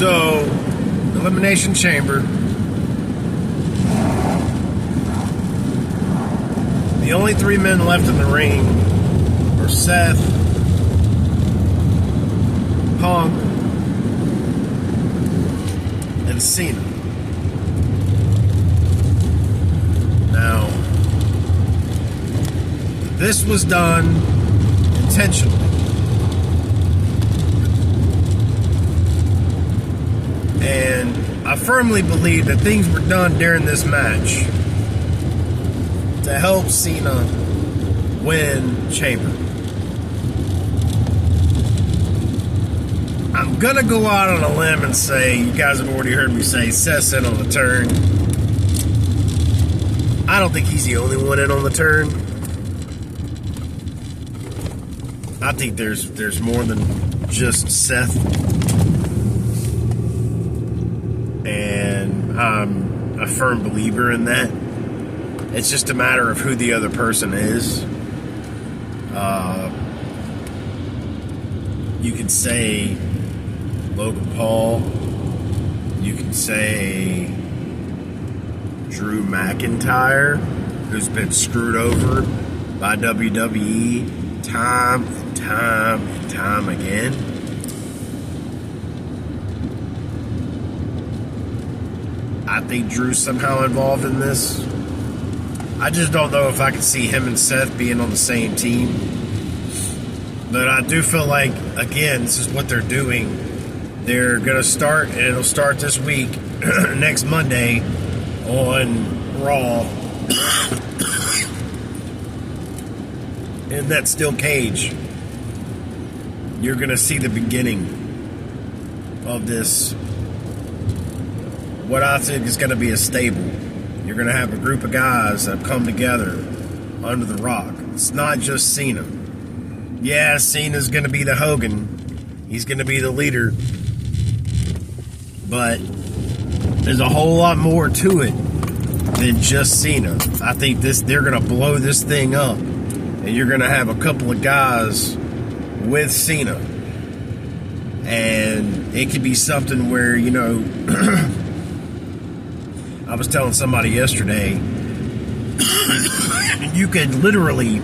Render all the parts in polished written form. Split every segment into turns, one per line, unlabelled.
So, Elimination Chamber. The only 3 men left in the ring are Seth, Punk, and Cena. Now, this was done intentionally. And I firmly believe that things were done during this match to help Cena win Chamber. I'm gonna go out on a limb and say, you guys have already heard me say, Seth's in on the turn. I don't think he's the only one in on the turn. I think there's more than just Seth. And I'm a firm believer in that. It's just a matter of who the other person is. You could say Logan Paul. You could say Drew McIntyre, who's been screwed over by WWE time and time and time again. I think Drew's somehow involved in this. I just don't know if I could see him and Seth being on the same team. But I do feel like, again, this is what they're doing. They're going to start, and it'll start this week, next Monday, on Raw. In that steel cage, you're going to see the beginning of this, what I think is going to be a stable. You're going to have a group of guys that have come together under the Rock. It's not just Cena. Yeah, Cena's going to be the Hogan. He's going to be the leader. But there's a whole lot more to it than just Cena. I think they're going to blow this thing up. And you're going to have a couple of guys with Cena. And it could be something where, you know, I was telling somebody yesterday, you could literally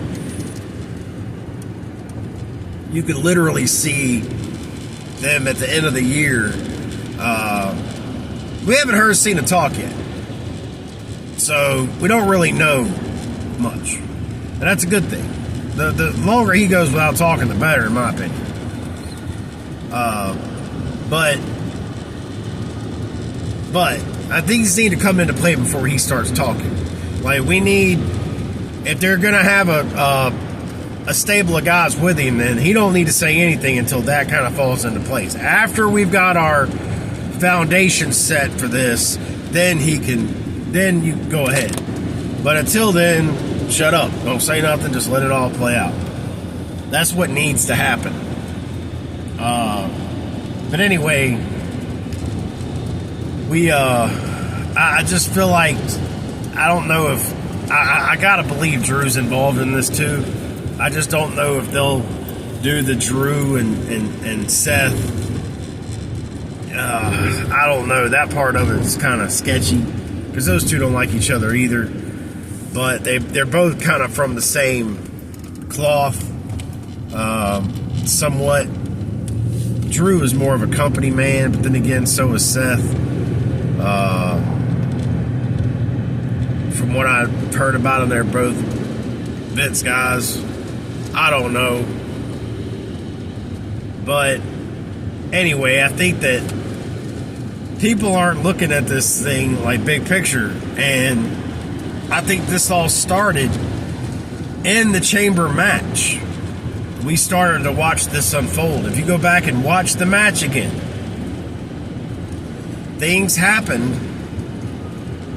see them at the end of the year. We haven't heard Cena talk yet, so we don't really know much, and that's a good thing. The longer he goes without talking, the better, in my opinion. But I think he's need to come into play before he starts talking. Like, we need, if they're gonna have a stable of guys with him, then he don't need to say anything until that kind of falls into place. After we've got our foundation set for this, then you go ahead. But until then, shut up. Don't say nothing. Just let it all play out. That's what needs to happen. But anyway, I just feel like, I don't know if, I gotta believe Drew's involved in this too. I just don't know if they'll do the Drew and Seth. I don't know. That part of it is kind of sketchy because those two don't like each other either. But they're both kind of from the same cloth, somewhat. Drew is more of a company man, but then again, so is Seth. From what I've heard about them, they're both Vince guys. I don't know. But anyway, I think that people aren't looking at this thing like big picture. And I think this all started in the Chamber match. We started to watch this unfold. If you go back and watch the match again, things happened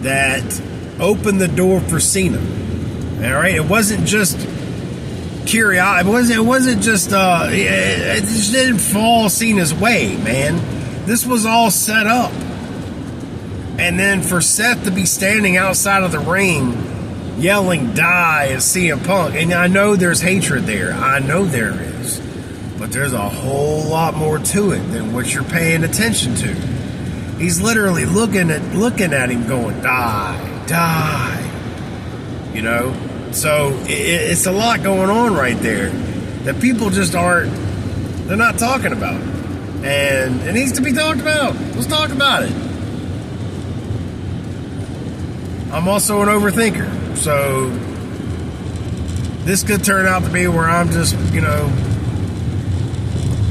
that opened the door for Cena. All right, it wasn't just curiosity. It wasn't just. It just didn't fall Cena's way, man. This was all set up, and then for Seth to be standing outside of the ring, yelling "Die" at CM Punk, and I know there's hatred there. I know there is, But there's a whole lot more to it than what you're paying attention to. He's literally looking at him going, die, die. You know? So it's a lot going on right there that people just they're not talking about. And it needs to be talked about. Let's talk about it. I'm also an overthinker. So this could turn out to be where I'm just,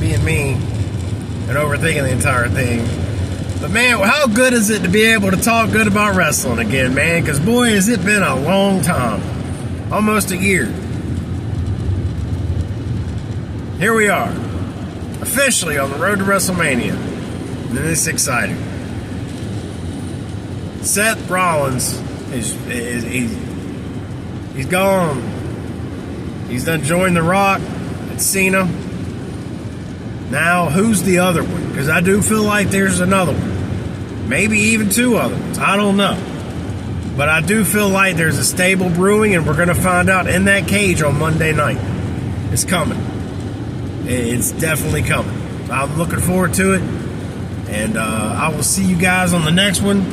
being me and overthinking the entire thing. But man, how good is it to be able to talk good about wrestling again, man? Because boy, has it been a long time. Almost a year. Here we are. Officially on the road to WrestleMania. And it's exciting. Seth Rollins he's gone. He's done joined The Rock and Cena. Now, who's the other one? Because I do feel like there's another one. Maybe even two other ones. I don't know. But I do feel like there's a stable brewing, and we're going to find out in that cage on Monday night. It's coming. It's definitely coming. I'm looking forward to it. And I will see you guys on the next one.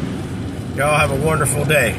Y'all have a wonderful day.